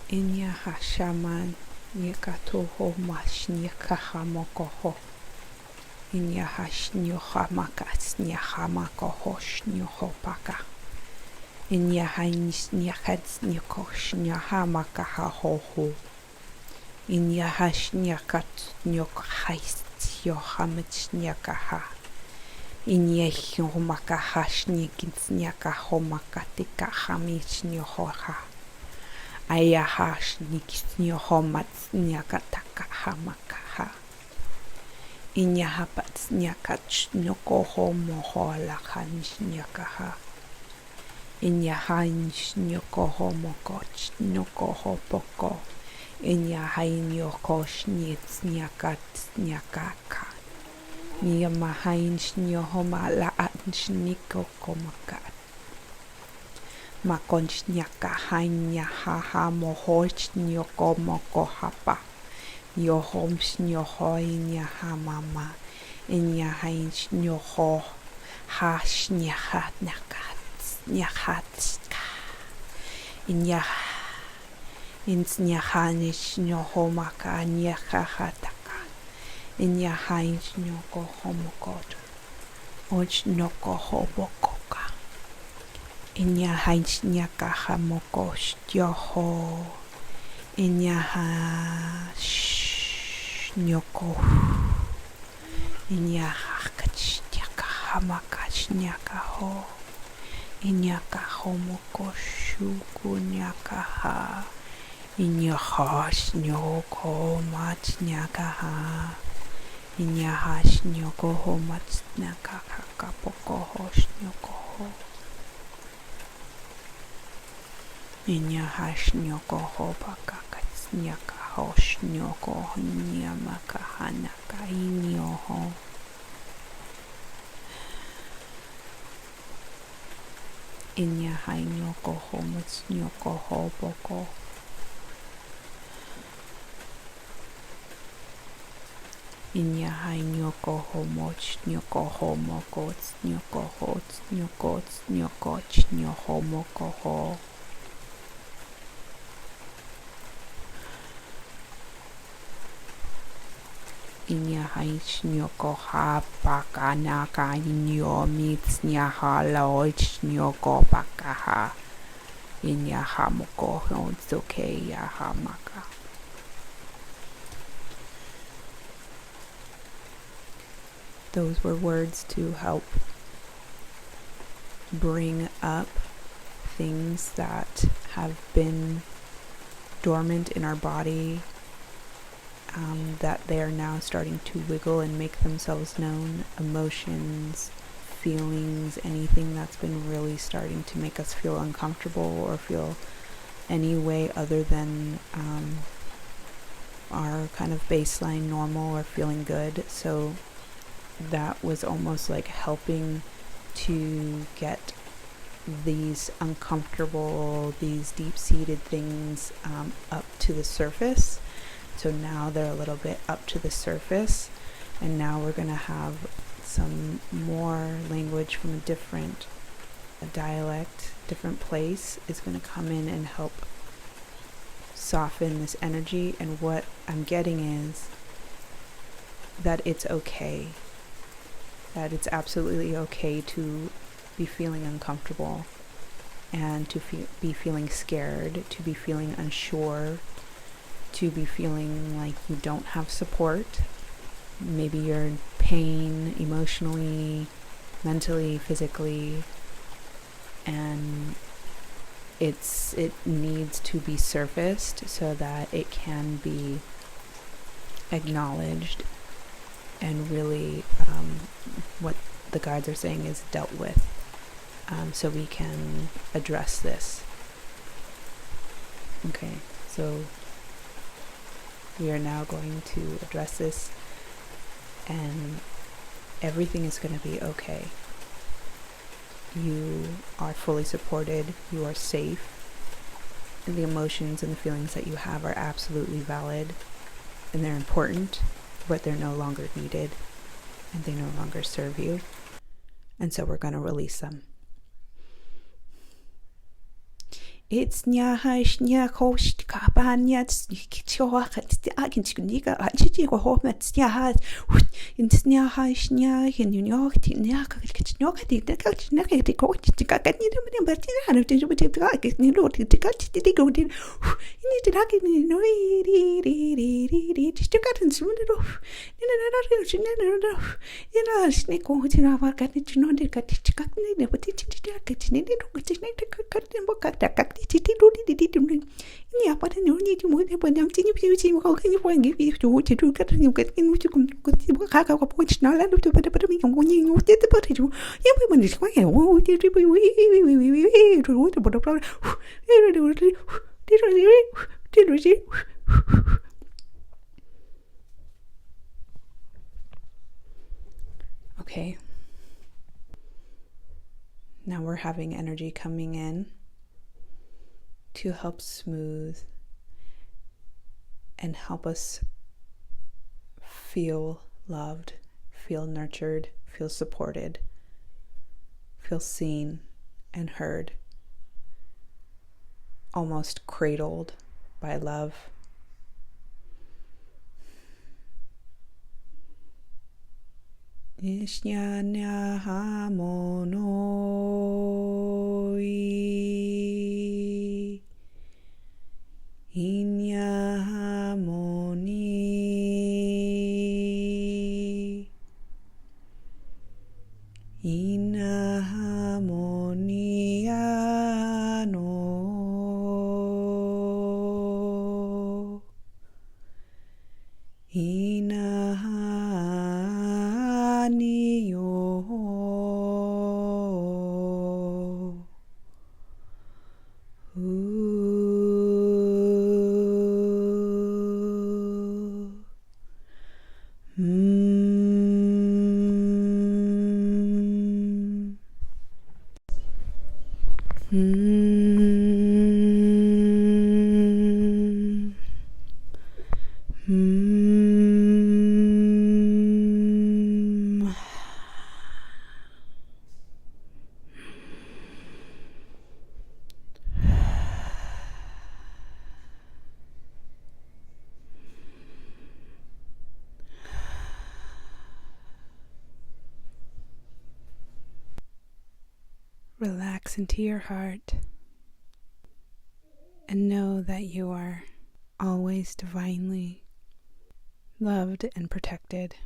Inya hashaman nyekatoho mash nyekahamokoho. Inya hashnyohamakas nyahamakohosh nyohopaka. Inya hainis nyakats nyokosh nyahamakahahoho. Inya hashnyakat nyokhais yohamits nyakaha. Inya hyomakahash nyikins nyakahomakatika hamis nyohoha. Ayahash nikisnyohomats nyakataka hamakaha. Inyahapats nyakach nyokoho moholakans nyakaha. Inyahains nyokoho mokoch nyokoho poko. Inyahain yokosh nyits nyakats nyakaka. Nyamahains nyohoma laats nikokomakat. Makonch nyakahain nyahaha mohoch nyokomokohapa. Yohoms nyohoi nyahamama. Inyahains nyoho hash nyahat nakats nyahatska. Inyah ins nyahanis nyohomaka nyahahataka. Inyahains nyokohomokot. Och nyokohobokoka. Inyahains nyakahamokosh yoho. Inyahash nyoko. Inyahakach nyakahamakash nyakaho. Inyakahomokoshuku nyakaha. Inyahash nyoko mats nyakaha. Inyahash nyoko mats nyakakapokohosh nyokoho. Inyahash nyokoho pakakats nyakahosh nyoko nyamakahanaka inyoho. Inyahai nyokoho mats nyokoho poko. Inyahai nyokoho moch nyokoho mokots nyokohots nyokots nyokoch nyoho mokoho. Inyahais nyokoha pakanaka nyomits nyahaloch nyokopakaha. Inyahamokoho tsuke yahamaka. Those were words to help bring up things that have been dormant in our body, that they are now starting to wiggle and make themselves known. Emotions, feelings, anything that's been really starting to make us feel uncomfortable or feel any way other than our kind of baseline normal or feeling good. So that was almost like helping to get these uncomfortable, these deep-seated things up to the surface. So now they're a little bit up to the surface, and now we're going to have some more language from a different dialect, different place is going to come in and help soften this energy. And what I'm getting is that it's okay, that it's absolutely okay to be feeling uncomfortable and to be feeling scared, to be feeling unsure, to be feeling like you don't have support. Maybe you're in pain emotionally, mentally, physically, and it needs to be surfaced so that it can be acknowledged and really what the guides are saying is dealt with, so we can address this. Okay, so we are now going to address this, and everything is going to be okay. You are fully supported, you are safe, and the emotions and the feelings that you have are absolutely valid, and they're important, but they're no longer needed, and they no longer serve you, and so we're going to release them. It's nyahash nyakosh kapanyats chohat akinchniga achigo homets nyahas in nyahash nyak in nyok nyakachnyok the couch naked coach to kakani but I don't think it like you know to catch the go did you need to hack it no just got in soon enough you know snake going to have got it you know the cat chakni but it's needed to cut them book yeah, but I don't need to move it when I'm thinking you how can you want to give you to get you get in which you can hack up a point now and to better me and when you did the body to everyone is quiet. Oh, did we okay. Now we're having energy coming in to help smooth and help us feel loved, feel nurtured, feel supported, feel seen and heard, almost cradled by love. Ishnyanya hamonoi Inya harmony Ina harmoniano Ina Relax into your heart and know that you are always divinely loved and protected.